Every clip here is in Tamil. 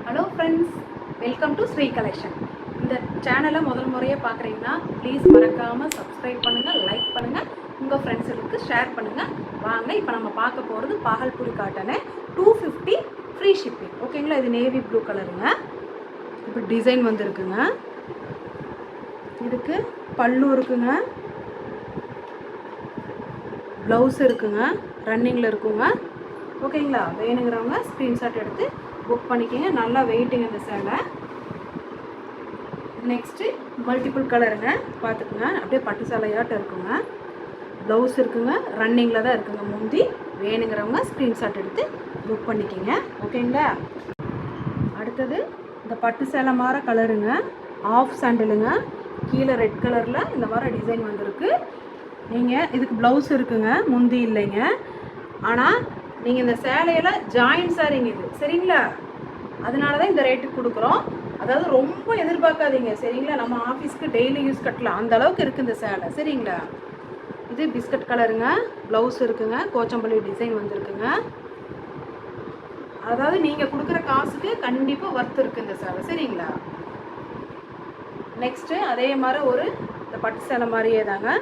Hello friends, welcome to Sri collection. இந்த சேனலை முதல் முறையாக பார்க்குறீங்கன்னா ப்ளீஸ் மறக்காமல் சப்ஸ்கிரைப் பண்ணுங்கள், லைக் பண்ணுங்கள், உங்கள் ஃப்ரெண்ட்ஸுகளுக்கு ஷேர் பண்ணுங்கள். வாங்க, இப்போ நம்ம பார்க்க போகிறது பாகல்புரி காட்டனு 250 ஃப்ரீ ஷிப்பிங். ஓகேங்களா? இது நேவி ப்ளூ கலருங்க. இப்போ டிசைன் வந்துருக்குங்க. இதுக்கு பல்லு இருக்குங்க, ப்ளவுஸ் இருக்குங்க, ரன்னிங்கில் இருக்குங்க. ஓகேங்களா? வேணுங்கிறவங்க ஸ்க்ரீன்ஷாட் எடுத்து புக் பண்ணிக்கோங்க. நல்லா வெயிட்டுங்க இந்த சேலை. நெக்ஸ்ட்டு மல்டிபிள் கலருங்க, பார்த்துக்குங்க. அப்படியே பட்டு சேலையாட்டம் இருக்குங்க. ப்ளவுஸ் இருக்குங்க, ரன்னிங்கில் தான் இருக்குங்க முந்தி. வேணுங்கிறவங்க ஸ்க்ரீன்ஷாட் எடுத்து புக் பண்ணிக்கோங்க. ஓகேங்களா? அடுத்தது இந்த பட்டு சேலை மாதிரி கலருங்க, ஆஃப் சாண்டிலுங்க. கீழே ரெட் கலரில் இந்த மாதிரி டிசைன் வந்திருக்கு. நீங்கள் இதுக்கு ப்ளவுஸ் இருக்குங்க, முந்தி இல்லைங்க. ஆனால் நீங்கள் இந்த சேலையில் ஜாயின் சாரிங்க இது, சரிங்களா? அதனால தான் இந்த ரேட்டுக்கு கொடுக்குறோம். அதாவது ரொம்ப எதிர்பார்க்காதீங்க, சரிங்களா? நம்ம ஆஃபீஸ்க்கு டெய்லி யூஸ் கட்டலாம், அந்த அளவுக்கு இருக்குது இந்த சேலை, சரிங்களா? இது பிஸ்கட் கலருங்க, ப்ளவுஸ் இருக்குங்க, கோச்சம்பள்ளி டிசைன் வந்திருக்குங்க. அதாவது நீங்கள் கொடுக்குற காசுக்கு கண்டிப்பாக ஒர்த் இருக்குது இந்த சேலை, சரிங்களா? நெக்ஸ்ட்டு அதே மாதிரி ஒரு இந்த பட்டு சேலை மாதிரியே தாங்க,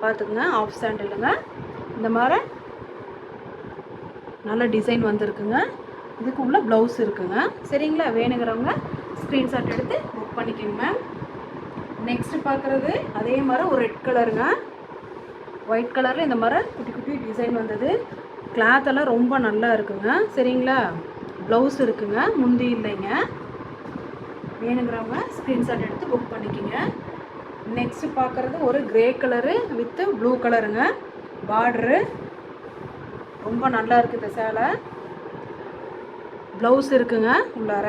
பார்த்துக்குங்க. ஆஃப் சாண்டிலுங்க, இந்த மாதிரி நல்ல டிசைன் வந்திருக்குங்க. இதுக்கு உள்ள ப்ளவுஸ் இருக்குங்க, சரிங்களா? வேணுங்கிறவங்க ஸ்க்ரீன்ஷாட் எடுத்து புக் பண்ணிக்கோங்க மேம். நெக்ஸ்ட்டு பார்க்குறது அதே மாதிரி ஒரு ரெட் கலருங்க, ஒயிட் கலரில் இந்த மாதிரி குட்டி குட்டி டிசைன் வந்தது. கிளாத்தெல்லாம் ரொம்ப நல்லா இருக்குங்க, சரிங்களா? ப்ளவுஸ் இருக்குங்க, முந்தி இல்லைங்க. வேணுங்கிறவங்க ஸ்க்ரீன்ஷாட் எடுத்து புக் பண்ணிக்கோங்க. நெக்ஸ்ட்டு பார்க்குறது ஒரு கிரே கலரு வித்து ப்ளூ கலருங்க, பார்ட்ரு ரொம்ப நல்லா இருக்குது இந்த சேலை. ப்ளவுஸ் இருக்குங்க உள்ளார.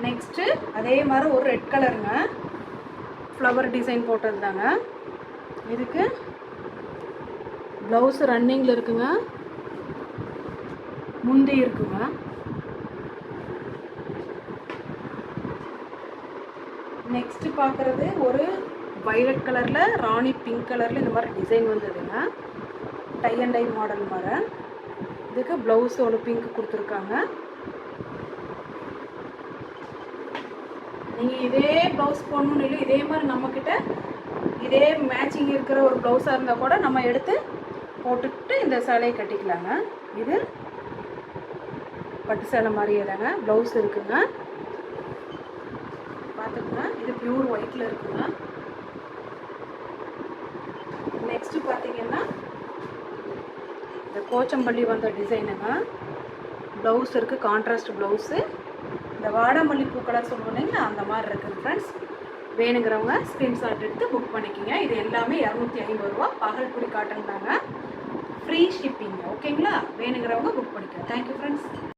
நெக்ஸ்ட்டு அதே மாதிரி ஒரு ரெட் கலருங்க, ஃப்ளவர் டிசைன் போட்டது தாங்க. இதுக்கு ப்ளவுஸ் ரன்னிங்கில் இருக்குங்க, முந்தி இருக்குங்க. நெக்ஸ்ட்டு பார்க்குறது ஒரு வைலட் கலரில் ராணி பிங்க் கலரில் இந்த மாதிரி டிசைன் வந்ததுங்க, டை அண்ட் டை மாடல் மாதிரி. இதுக்கு ப்ளவுஸ் ஒரு பிங்க் கொடுத்துருக்காங்க. நீங்கள் இதே ப்ளவுஸ் போடணும்னு இல்லை, இதே மாதிரி நம்மக்கிட்ட இதே மேட்சிங் இருக்கிற ஒரு ப்ளவுஸாக இருந்தால் கூட நம்ம எடுத்து போட்டுக்கிட்டு இந்த சேலையை கட்டிக்கலாங்க. இது பட்டு சேலை மாதிரியே தாங்க, ப்ளவுஸ் இருக்குங்க, பார்த்துக்குங்க. இது பியூர் ஒயிட்டில் இருக்குங்க. நெக்ஸ்ட்டு பார்த்தீங்கன்னா இந்த கோச்சம்பள்ளி வந்த டிசைனுங்க, ப்ளவுஸ் இருக்குது, கான்ட்ராஸ்ட் ப்ளவுஸு. இந்த வாடாமல்லி பூ கலர் சொல்லுவோம் இல்லைங்களா, அந்த மாதிரி இருக்குது ஃப்ரெண்ட்ஸ். வேணுங்கிறவங்க ஸ்க்ரீன்ஷாட் எடுத்து புக் பண்ணிக்கோங்க. இது எல்லாமே 250 ரூபா, பாகல்புரி காட்டன் தாங்க, ஃப்ரீ ஷிப்பிங். ஓகேங்களா? வேணுங்கிறவங்க புக் பண்ணிக்கோங்க. Thank you friends.